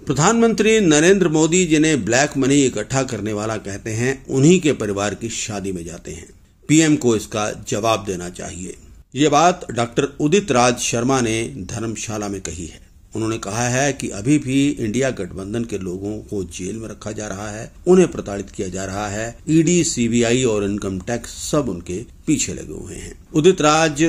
प्रधानमंत्री नरेंद्र मोदी जिन्हें black money इकट्ठा करने वाला कहते हैं, उन्हीं के परिवार की शादी में जाते हैं। पीएम को इसका जवाब देना चाहिए। ये बात डॉक्टर उदित राज शर्मा ने धर्मशाला में कही है। उन्होंने कहा है कि अभी भी इंडिया गठबंधन के लोगों को जेल में रखा जा रहा है, उन्हें प्रताड़ित किया जा रहा है। ईडी, सीबीआई और इनकम टैक्स सब उनके पीछे लगे हुए हैं। उदित राज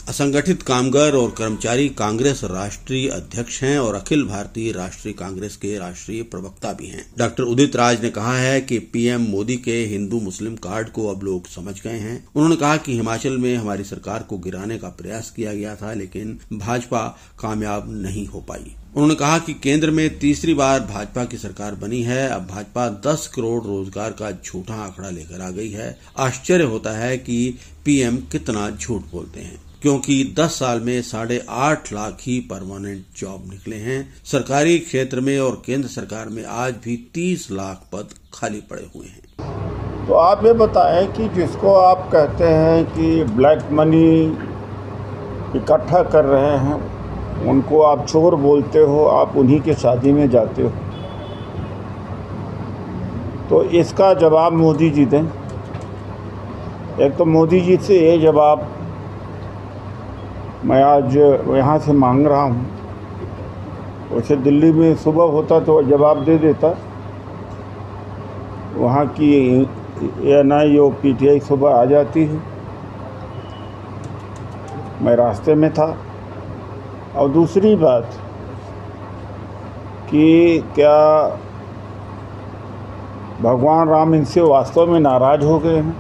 असंगठित कामगार और कर्मचारी कांग्रेस राष्ट्रीय अध्यक्ष हैं और अखिल भारतीय राष्ट्रीय कांग्रेस के राष्ट्रीय प्रवक्ता भी हैं। डॉक्टर उदित राज ने कहा है कि पीएम मोदी के हिंदू मुस्लिम कार्ड को अब लोग समझ गए हैं। उन्होंने कहा कि हिमाचल में हमारी सरकार को गिराने का प्रयास किया गया था, लेकिन भाजपा कामयाब नहीं हो पाई। उन्होंने कहा कि केंद्र में तीसरी बार भाजपा की सरकार बनी है। अब भाजपा 10 करोड़ रोजगार का झूठा आंकड़ा लेकर आ गई है। आश्चर्य होता है कि पीएम कितना झूठ बोलते हैं, क्योंकि 10 साल में 8.5 लाख ही परमानेंट जॉब निकले हैं। सरकारी क्षेत्र में और केंद्र सरकार में आज भी 30 लाख पद खाली पड़े हुए हैं। तो आप ये बताएं कि जिसको आप कहते हैं कि ब्लैक मनी इकट्ठा कर रहे हैं, उनको आप चोर बोलते हो, आप उन्हीं के शादी में जाते हो, तो इसका जवाब मोदी जी दें। एक तो मोदी जी से ये जवाब मैं आज यहाँ से मांग रहा हूँ। वैसे दिल्ली में सुबह होता तो जवाब दे देता। वहाँ की एएनआई और पीटीआई सुबह आ जाती है। मैं रास्ते में था। और दूसरी बात कि क्या भगवान राम इनसे वास्तव में नाराज़ हो गए हैं?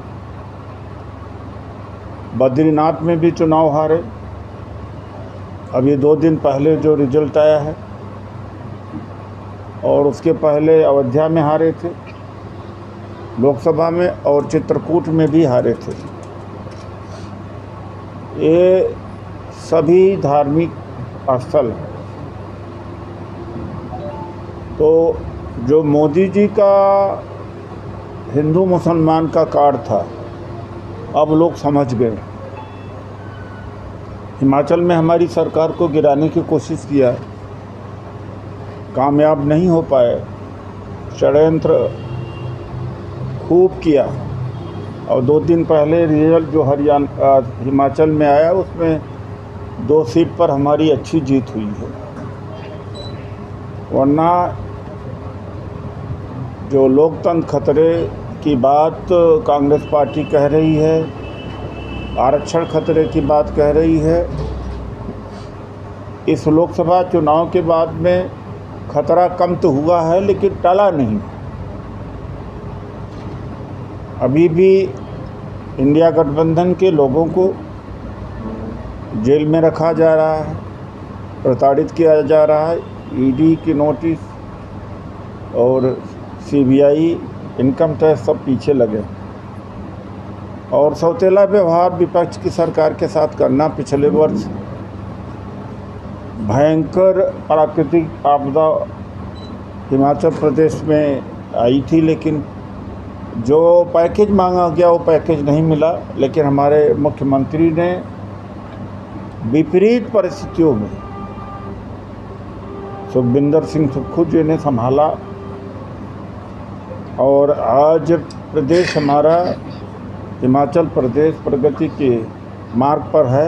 बद्रीनाथ में भी चुनाव हारे। अब ये 2 दिन पहले जो रिजल्ट आया है, और उसके पहले अयोध्या में हारे थे लोकसभा में, और चित्रकूट में भी हारे थे। ये सभी धार्मिक स्थल हैं। तो जो मोदी जी का हिंदू मुसलमान का कार्ड था, अब लोग समझ गए। हिमाचल में हमारी सरकार को गिराने की कोशिश किया, कामयाब नहीं हो पाए। षड्यंत्र खूब किया। और 2 दिन पहले रिजल्ट जो हिमाचल में आया, उसमें 2 सीट पर हमारी अच्छी जीत हुई है। वरना जो लोकतंत्र खतरे की बात कांग्रेस पार्टी कह रही है, आरक्षण खतरे की बात कह रही है, इस लोकसभा चुनाव के बाद में खतरा कम तो हुआ है, लेकिन टला नहीं। अभी भी इंडिया गठबंधन के लोगों को जेल में रखा जा रहा है, प्रताड़ित किया जा रहा है। ईडी की नोटिस और सीबीआई, इनकम टैक्स सब पीछे लगे। और सौतेला व्यवहार विपक्ष की सरकार के साथ करना। पिछले वर्ष भयंकर प्राकृतिक आपदा हिमाचल प्रदेश में आई थी, लेकिन जो पैकेज मांगा गया वो पैकेज नहीं मिला। लेकिन हमारे मुख्यमंत्री ने विपरीत परिस्थितियों में सुखविंदर सिंह सुक्खू जी ने संभाला, और आज प्रदेश हमारा हिमाचल प्रदेश प्रगति के मार्ग पर है।